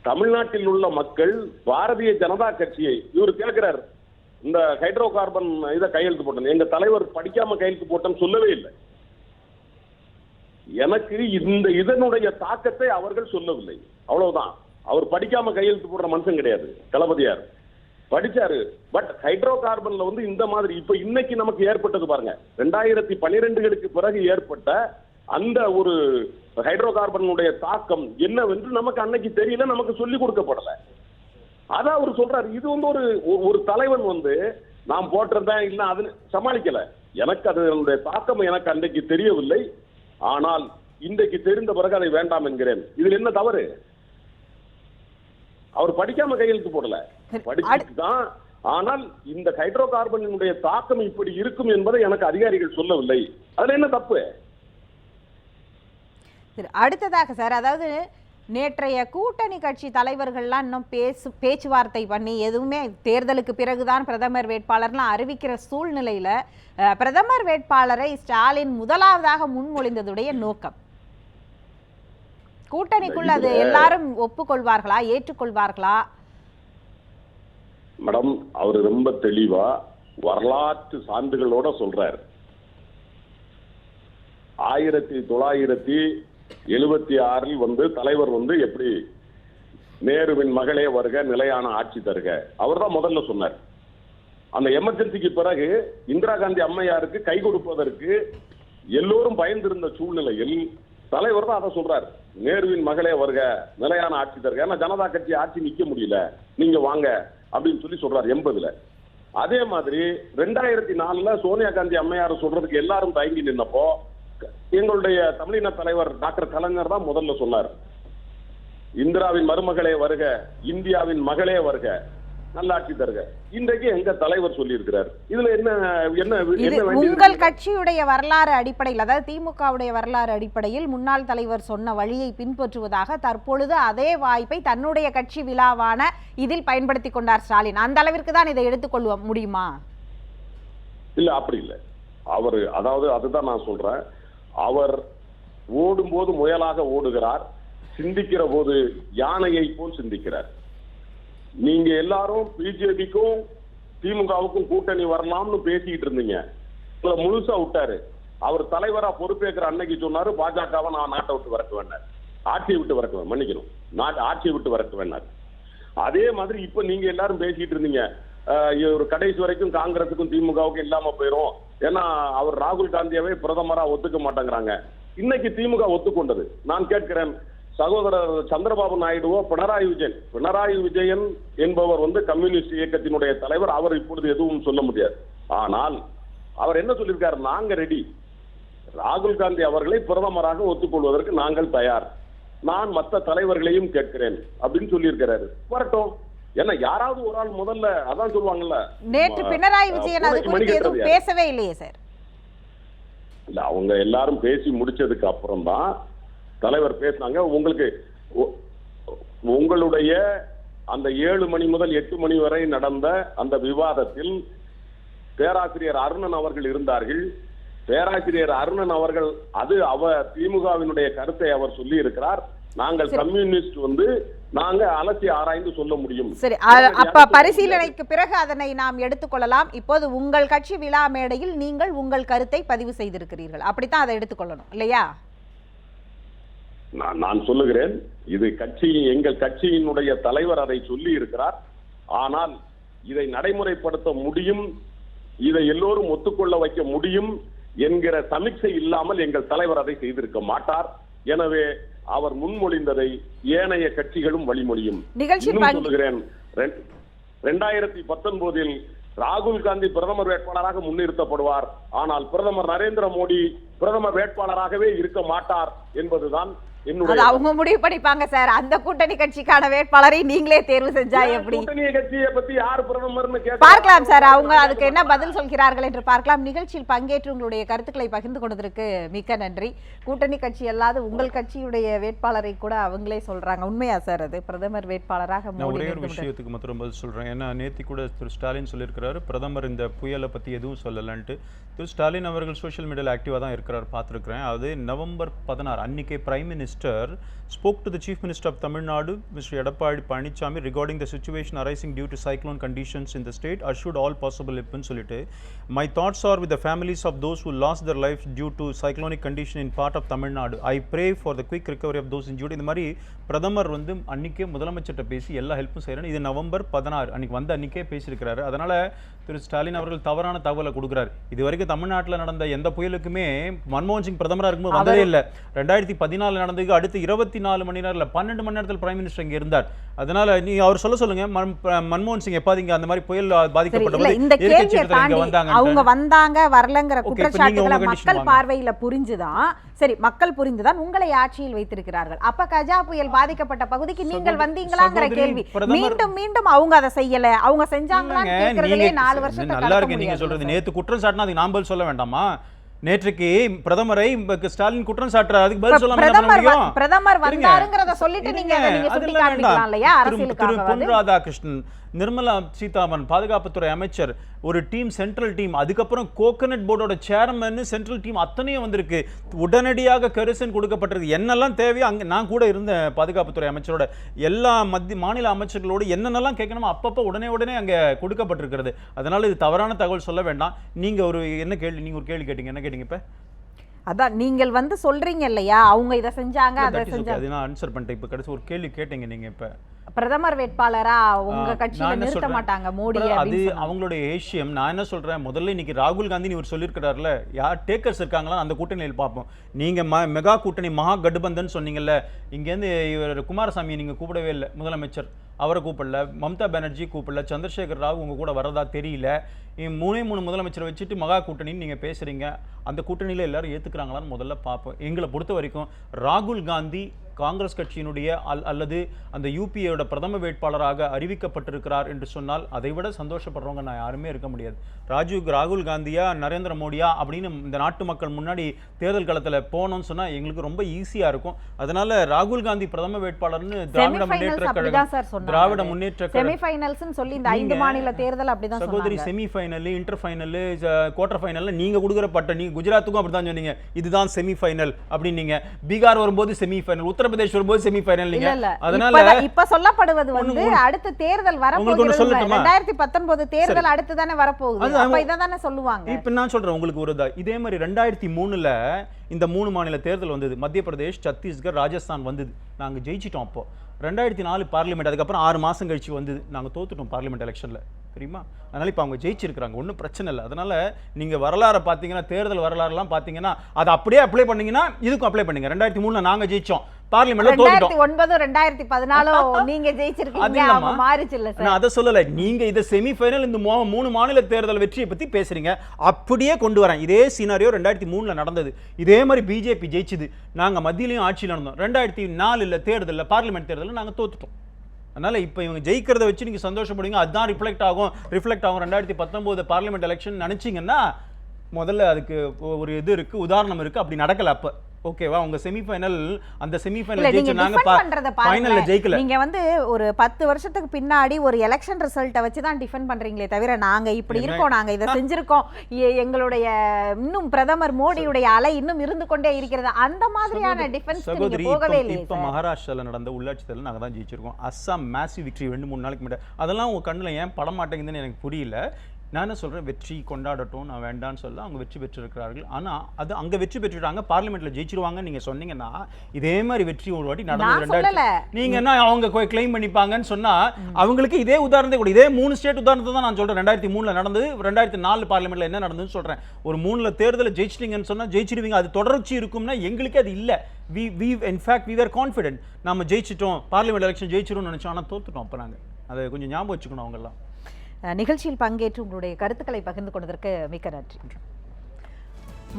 தமிழ்நாட்டில் உள்ள மக்கள் பாரதிய ஜனதா கட்சியை, இவர் கேட்கிறார், இந்த ஹைட்ரோ கார்பன் இதை கையெழுத்து போட்டேன், எங்க தலைவர் படிக்காம கையெழுத்து போட்டேன்னு சொல்லவே இல்லை. எனக்கு இந்த இதனுடைய தாக்கத்தை அவர்கள் சொல்லவில்லை, அவ்வளவுதான். அவர் படிக்காம கையெழுத்து போடுற மனுஷன் கிடையாது தளபதியார், படிச்சாரு. பட் ஹைட்ரோ கார்பன்ல வந்து இந்த மாதிரி இப்ப இன்னைக்கு நமக்கு ஏற்பட்டது பாருங்க, 2012களுக்கு பிறகு ஏற்பட்ட அந்த ஒரு ஹைட்ரோ கார்பனுடைய தாக்கம் என்னவென்று நமக்கு அன்னைக்கு தெரியல, நமக்கு சொல்லிக் கொடுக்கப்படல. அதான் அவர் சொல்றாரு. இது வந்து ஒரு தலைவன் வந்து நான் போட்டிருந்தேன் இல்ல அது சமாளிக்கல, எனக்கு அதனுடைய தாக்கம் எனக்கு அன்றைக்கு தெரியவில்லை, ஆனால் இன்றைக்கு தெரிந்த பிறகு அதை வேண்டாம் என்கிறேன். இதுல என்ன தவறு? அவர் படிக்காம கையெழுத்து போடல, படிச்சுதான். ஆனால் இந்த ஹைட்ரோ கார்பனினுடைய தாக்கம் இப்படி இருக்கும் என்பதை எனக்கு அதிகாரிகள் சொல்லவில்லை. அதுல என்ன தப்பு? அடுத்ததாக சார், அதாவது நேற்றைய கூட்டணி கட்சி தலைவர்கள்லாம் இன்னும் பேச்சுவார்த்தை பண்ணி எதுவுமே தேர்தலுக்கு பிறகுதான் பிரதமர் வேட்பாளர்லாம் அறிவிக்கிற சூழ்நிலையில பிரதமர் வேட்பாளரை ஸ்டாலின் முதலாவதாக முன்மொழிந்ததுடைய நோக்கம், கூட்டணிக்குள் அது எல்லாரும் ஒப்புக்கொள்வார்களா, ஏற்றுக்கொள்வார்களா? மேடம், அவர் ரொம்ப தெளிவா வரலாற்று சான்றுகளோட சொல்றாரு. 1976 வந்து தலைவர் வந்து எப்படி நேருவின் மகளே வருக நிலையான ஆட்சி தருக, அவர் தான் முதல்ல சொன்னார். அந்த எமர்ஜென்சிக்கு பிறகு இந்திரா காந்தி அம்மையாருக்கு கை கொடுப்பதற்கு எல்லோரும் பயந்திருந்த சூழ்நிலையில் தலைவர் தான் அதை சொல்றார், நேருவின் மகளே வருக நிலையான ஆட்சி தருக. ஏன்னா ஜனதா கட்சி ஆட்சி நிக்க முடியல, நீங்க வாங்க அப்படின்னு சொல்லி சொல்றாரு 80ல. அதே மாதிரி 2004ல சோனியா காந்தி அம்மையார் சொல்றதுக்கு எல்லாரும் தயங்கி நின்னப்போ எங்களுடைய தமிழின தலைவர் டாக்டர் கலைஞர் தான் முதல்ல சொன்னார், இந்திராவின் மருமகளே வருக, இந்தியாவின் மகளே வருக. நல்லாட்சி தருக. இன்றைக்கு எங்க தலைவர் சொல்லி இருக்கிறார். இதுல என்ன என்ன இது உங்கள் கட்சியுடைய வரலாறு அடிப்படையில், அதாவது திமுகவுடைய வரலாறு அடிப்படையில் முன்னாள் தலைவர் சொன்ன வழியை பின்பற்றுவதாக தற்பொழுது அதே வாய்ப்பை தன்னுடைய கட்சி விழாவான இதில் பயன்படுத்தி கொண்டார் ஸ்டாலின். அந்த அளவிற்கு தான் இதை எடுத்துக்கொள்ள முடியுமா? இல்ல, அப்படி இல்லை. அவர் அதாவது அதுதான் நான் சொல்றேன். அவர் ஓடும்போது முயலாக ஓடுகிறார், சிந்திக்கிற போது யானையை போல் சிந்திக்கிறார். நீங்க எல்லாரும் பிஜேபிக்கும் திமுகவுக்கும் கூட்டணி வரலாம்னு பேசிக்கிட்டு இருந்தீங்க. முழுசா விட்டாரு. அவர் தலைவரா பொறுப்பேற்கிற அன்னைக்கு சொன்னாரு பாஜகவை நான் நாட்டை விட்டு வரக்க வேண்டாம், ஆட்சியை விட்டு வரக்க மன்னிக்கணும், ஆட்சியை விட்டு வரக்க வேண்டாம். அதே மாதிரி இப்ப நீங்க எல்லாரும் பேசிட்டு இருந்தீங்க ஒரு கடைசி வரைக்கும் காங்கிரசுக்கும் திமுகவுக்கும் இல்லாம போயிரும், ஏன்னா அவர் ராகுல் காந்தியாவே பிரதமரா ஒத்துக்க மாட்டேங்கிறாங்க. இன்னைக்கு திமுக ஒத்துக்கொண்டது. நான் கேட்கிறேன், சகோதரர் சந்திரபாபு நாயுடுவோ பினராயி விஜயன் என்பவர் கம்யூனிஸ்ட் இயக்கத்தினுடைய தலைவர். அவர் இப்பொழுது எதுவும் சொல்ல முடியாது. ஆனால் அவர் என்ன சொல்லியிருக்காரு, நாங்க ரெடி, ராகுல் காந்தி அவர்களை பிரதமராக ஒத்துக்கொள்வதற்கு நாங்கள் தயார், நான் மற்ற தலைவர்களையும் கேட்கிறேன் அப்படின்னு சொல்லியிருக்கிறாரு. வரட்டும். ஏன்னா யாராவது ஒரு ஆள் முதல்ல அதான் சொல்லுவாங்கல்ல. நேற்று பினராயி விஜயன் அது குறித்து எதுவும் பேசவே இல்லையே சார். இல்ல, அவங்க எல்லாரும் பேசி முடிச்சதுக்கு அப்புறம் தான் தலைவர் பேசினாங்க. உங்களுடைய அந்த 7 மணி முதல் 8 மணி வரை நடந்த அந்த விவாதத்தில் பேராசிரியர் அருணன் அவர்கள் இருந்தார்கள். பேராசிரியர் அருணன் அவர்கள் திமுகவினுடைய கருத்தை அவர் சொல்லி இருக்கிறார். நாங்கள் கம்யூனிஸ்ட் நாங்க அலசி ஆராய்ந்து சொல்ல முடியும். சரி, அப்ப பரிசீலனைக்கு பிறகு அதனை நாம் எடுத்துக்கொள்ளலாம். இப்போது உங்கள் கட்சி விழா மேடையில் நீங்கள் உங்கள் கருத்தை பதிவு செய்திருக்கிறீர்கள், அப்படித்தான் அதை எடுத்துக்கொள்ளணும் இல்லையா? நான் சொல்லுகிறேன், இது எங்கள் கட்சியினுடைய தலைவர் அதை சொல்லி இருக்கிறார். ஆனால் இதை நடைமுறைப்படுத்த முடியும், இதை எல்லோரும் ஒத்துக்கொள்ள வைக்க முடியும் என்கிற சமீட்சை இல்லாமல் எங்கள் தலைவர் அதை செய்திருக்க மாட்டார். எனவே அவர் முன்மொழிந்ததை ஏனைய கட்சிகளும் வழிமொழியும். சொல்லுகிறேன், 2019 ராகுல் காந்தி பிரதமர் வேட்பாளராக முன்னிறுத்தப்படுவார். ஆனால் பிரதமர் நரேந்திர மோடி பிரதமர் வேட்பாளராகவே இருக்க மாட்டார் என்பதுதான் அவங்க முடிவு பண்ணிப்பாங்க சார். அந்த கூட்டணி கட்சிக்கான வேட்பாளரை நீங்களே தேர்வு செஞ்சா எப்படி? கூட்டணி கட்சியை பத்தி யார் பிரதமர்னு பார்க்கலாம் சார். அவங்க அதுக்கு என்ன பதில் சொல்கிறார்கள் என்று பார்க்கலாம். நிகழ்ச்சியில் பங்கேற்று உங்களுடைய கருத்துக்களை பகிர்ந்து கொண்டதற்கு மிக்க நன்றி. கூட்டணி கட்சி அல்லாத உங்கள் கட்சியுடைய வேட்பாளரை கூட அவங்களே சொல்றாங்க. உண்மையா சார் அது பிரதமர் வேட்பாளராக? ஒரே ஒரு விஷயத்துக்கு மாத்திரம் பதில் சொல்றேன். ஏன்னா நேத்தி கூட திரு ஸ்டாலின் சொல்லியிருக்கிறாரு பிரதமர் இந்த புயலை பத்தி எதுவும் சொல்லலன்ட்டு. திரு ஸ்டாலின் அவர்கள் சோஷியல் மீடியாவில் ஆக்டிவா தான் இருக்கிறார், பார்த்துருக்கிறேன். அது November 16 அன்னைக்கே prime minister spoke to the Chief Minister of Tamil Nadu, Mr. Edappadi Panichami, regarding the situation arising due to cyclone conditions in the state, assured all possible help ன்னு சொல்லிட்டு, my thoughts are with the families of those who lost their lives due to cyclonic condition in part of Tamil Nadu. I pray for the quick recovery of those injured. இந்த மாதிரி பிரதமர் அன்னைக்கே முதலமைச்சர்கிட்ட பேசி எல்லா ஹெல்ப்பும் செய்யறேன். இது November 16 அன்னைக்கு அன்னைக்கே பேசியிருக்கிறாரு. அதனால திரு ஸ்டாலின் அவர்கள் தவறான தகவலை கொடுக்குறாரு. இது வரைக்கும் தமிழ்நாட்டில் நடந்த எந்த புயலுக்குமே மன்மோகன் சிங் பிரதமராக இருக்கும்போது வந்ததே இல்லை. 2014 நடந்ததுக்கு அடுத்து 24 மணி நேரம் 12 மணி நேரத்தில் பிரைம் மினிஸ்டர் இங்க இருந்தார். அதனால நீ அவர் சொல்லுங்க, மன்மோகன் சிங் எப்பாதீங்க அந்த மாதிரி புயல் பாதிக்கப்பட்டது அவங்க வந்தாங்க வரலங்கிற குற்றச்சாட்டுகளை மக்கள் பார்வையில புரிஞ்சுதான், சரி மக்கள் புரிந்துதான் உங்களை ஆட்சியில் வைத்திருக்கிறார்கள். அப்ப கஜா புயல் பாதிக்கப்பட்ட பகுதிக்கு நீங்கள் வந்தீங்களாங்கிற கேள்வி மீண்டும் மீண்டும் அவங்க அதை செய்யல, அவங்க செஞ்சாங்களான்னு கேட்கறதுலயே 4 வருஷத்துக்கு நல்லா இருக்கு. நீங்க சொல்றது நேத்து குற்றம் சாட்டினா அதுக்கு நான் பதில் சொல்ல வேண்டாமா? நேற்றுக்கு பிரதமரை ஸ்டாலின் குற்றம் சாட்டுறாரு, அதுக்கு பதில் சொல்லாம பிரதமர் வந்தாருங்கறத சொல்லிட்டு நீங்க சுட்டி காண்பிக்கலாம் இல்லையா? அரசியலுக்காக பொன் ராதாகிருஷ்ணன், நிர்மலா சீதாராமன், பாதுகாப்புத்துறை அமைச்சர், ஒரு டீம் சென்ட்ரல் டீம், அதுக்கப்புறம் கோகனட் போர்டோட சேர்மன், சென்ட்ரல் டீம் அத்தனையும் வந்திருக்கு. உடனடியாக கரிசன் கொடுக்கப்பட்டிருக்கு. என்னெல்லாம் தேவையோ அங்கே நான் கூட இருந்த பாதுகாப்புத்துறை அமைச்சரோட எல்லா மாநில அமைச்சர்களோடு என்னென்னலாம் கேட்கணுமோ அப்பப்போ உடனே அங்கே கொடுக்கப்பட்டிருக்கிறது. அதனால இது தவறான தகவல் சொல்ல வேண்டாம். நீங்க ஒரு கேள்வி கேட்டீங்க, என்ன கேட்டீங்க? இப்ப அதான் நீங்கள் சொல்றீங்க இல்லையா, அவங்க இதை செஞ்சாங்க அதை செஞ்சாங்க. அது நான் ஆன்சர் பண்ணிட்டேன். இப்ப கடைசி ஒரு கேள்வி கேட்டீங்க நீங்க. இப்ப பிரதமர் வேட்பாளரா உங்க கட்சியில நிறுத்த மாட்டாங்க மோடி, அது அவங்களுடைய ஏசியம். நான் என்ன சொல்றேன், முதல்ல இன்னைக்கு ராகுல் காந்தி இவர் சொல்லியிருக்கிறாருல, யார் டேக்கர்ஸ் இருக்காங்களா அந்த கூட்டணியில் பார்ப்போம். நீங்க மெகா கூட்டணி மகா கட்பந்தன் சொன்னீங்கல்ல, இங்கேருந்து இவர் குமாரசாமியை நீங்க கூப்பிடவே இல்லை, முதலமைச்சர் அவரை கூப்பிடல, மம்தா பானர்ஜி கூப்பிடல, சந்திரசேகர் ராவ் உங்க கூட வரதா தெரியல. 3 முதலமைச்சரை வச்சுட்டு மகா கூட்டணின்னு நீங்க பேசுறீங்க. அந்த கூட்டணியில எல்லாரும் ஏத்துக்கிறாங்களான்னு முதல்ல பார்ப்போம். எங்களை பொறுத்த வரைக்கும் ராகுல் காந்தி காங்கிரஸ் கட்சியினுடைய அல்லது அந்த யூபிஏயோட பிரதம வேட்பாளராக அறிவிக்கப்பட்டிருக்கிறார் என்று சொன்னால் அதை விட சந்தோஷப்படுறவங்க நான் யாருமே இருக்க முடியாது. ராகுல் காந்தியா நரேந்திர மோடியா அப்படின்னு இந்த நாட்டு மக்கள் முன்னாடி தேர்தல் களத்தில் போனோம்னு சொன்னா எங்களுக்கு ரொம்ப ஈஸியா இருக்கும். அதனால ராகுல் காந்தி பிரதம வேட்பாளர்னு திராவிட முன்னேற்ற கழகம் சொல்லி இந்த 5 மாநில தேர்தல் அப்படிதான் சகோதரி semi-final, inter final, quarter final நீங்க கொடுக்குற பட்ட நீங்க குஜராத்துக்கும் அப்படிதான் சொன்னீங்க இதுதான் செமிஃபைனல் அப்படின்னீங்க. பீகார் வரும்போது செமிஃபைனல், உத்தரப்பிரதேஷ் வரும்போது செமிஃபைனல் நீங்க. அதனால இப்ப சொல்லப்படுவது வந்து அடுத்த தேர்தல் வரப்போகுது 2019 தேர்தல் அடுத்து தானே வரப்போகுது. அப்ப இத தானே சொல்லுவாங்க. இப்ப நான் சொல்றேன் உங்களுக்கு ஒரு இதே மாதிரி 2003ல இந்த 3 மாநில தேர்தல் வந்தது. மத்திய பிரதேஷ், சத்தீஸ்கர், ராஜஸ்தான் வந்தது. நாங்க ஜெயிச்சிட்டோம். அப்போ 2004 பார்லிமெண்ட், அதுக்கப்புறம் 6 மாசம் கழிச்சு வந்தது. நாங்க தோத்துட்டோம் பார்லிமெண்ட் எலெக்ஷன்ல, தெரியுமா? அதனால இப்போ அவங்க ஜெயிச்சிருக்காங்க, ஒன்றும் பிரச்சனை இல்லை. அதனால நீங்க வரலாறு பார்த்தீங்கன்னா, தேர்தல் வரலாறுலாம் பார்த்தீங்கன்னா அதை அப்படியே அப்ளை பண்ணீங்கன்னா இதுக்கும் அப்ளை பண்ணுங்க. 2003ல நாங்க ஜெயிச்சோம், பார்லிமெண்ட்ல தோத்துட்டோம். 2009 2014 நீங்க ஜெயிச்சிருக்கீங்க, அப்ப மாறிச்சு இல்ல சார். நான் அத சொல்லல. நீங்க இத செமிஃபைனல் இந்த 3 மாநில தேர்தல் வெற்றியை பத்தி பேசுறீங்க. அப்படியே கொண்டு வரேன். இதே சினாரியோ 2003ல நடந்தது. இதே மாதிரி பிஜேபி ஜெயிச்சது. நாங்க மத்தியிலயும் ஆட்சியில் இருந்தோம். 2004ல தேர்தல்ல பார்லிமெண்ட் தேர்தல்ல நாங்க தோத்துட்டோம். அதனால இப்போ இவங்க ஜெயிக்கிறத வச்சு நீங்க சந்தோஷப்படுவீங்க, அதுதான் ரிஃப்ளெக்ட் ஆகும் 2019 பார்லிமெண்ட் எலெக்ஷன் நினைச்சீங்கன்னா முதல்ல அதுக்கு ஒரு இது இருக்கு, உதாரணம் இருக்கு. அப்படி நடக்கல. அப்ப ஓகேவா? உங்க செமிஃபைனல், அந்த செமிஃபைனல் ஜெயிச்சனாங்க, ஃபைனல்ல ஜெயிக்கல. நீங்க வந்து ஒரு 10 வருஷத்துக்கு பின்னாடி ஒரு எலெக்ஷன் ரிசல்ட்டை வச்சு தான் டிஃபெண்ட் பண்றீங்களே தவிர நாங்க இப்படி இருக்கோம், நாங்க இதை செஞ்சிருக்கோம், எங்களுடைய இன்னும் பிரதமர் மோடியுடைய அலை இன்னும் இருந்து கொண்டே இருக்கிறது, அந்த மாதிரியான டிஃபென்ஸ் நீங்க போகவே இல்லை. இப்ப மகாராஷ்டிரால நடந்த உள்ளாட்சி தேர்தல் நாங்க தான் ஜெயிச்சிருக்கோம். அஸ்ஸாம் மேசிவ் விக்டரி 2-3 நாளைக்கு முன்னாடி. அதெல்லாம் உங்க கண்ணுல ஏன் பட மாட்டேங்குதுன்னு எனக்கு புரியல. நான் என்ன சொல்றேன், வெற்றி கொண்டாடட்டும், நான் வேண்டான்னு சொல்ல. அவங்க வெற்றி பெற்றிருக்கிறார்கள். ஆனா அது அங்க வெற்றி பெற்றுட்டாங்க, பார்லிமெண்ட்ல ஜெயிச்சிருவாங்க நீங்க சொன்னீங்கன்னா இதே மாதிரி வெற்றி ஒரு வாட்டி நடந்தது. நீங்க என்ன அவங்க கிளைம் பண்ணிப்பாங்கன்னு சொன்னா அவங்களுக்கு இதே உதாரணத்தை கூட, இதே 3 ஸ்டேட் உதாரணத்தை தான் நான் சொல்றேன். 2003ல நடந்தது, 2004 பார்லிமெண்ட்ல என்ன நடந்ததுன்னு சொல்றேன். ஒரு 3ல தேர்தல ஜெயிச்சிட்டீங்கன்னு சொன்னா ஜெயிச்சிடுவீங்க, அது தொடர்ச்சி இருக்கும்னா எங்களுக்கு அது இல்ல. in fact we were confident. நாம ஜெயிச்சிட்டோம், பார்லிமெண்ட் எலெக்ஷன் ஜெயிச்சிரோம்னு நினைச்சோம், ஆனா தோத்துட்டோம். அப்ப நாங்க அதை கொஞ்சம் ஞாபகம் வச்சுக்கணும். அவங்க எல்லாம் நிகழ்ச்சியில் பங்கேற்று உங்களுடைய கருத்துக்களை பகிர்ந்து கொண்டதற்கு மிக்க நன்றி.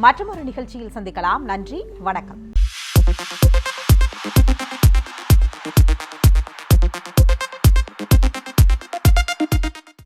மற்றொரு நிகழ்ச்சியில் சந்திக்கலாம். நன்றி, வணக்கம்.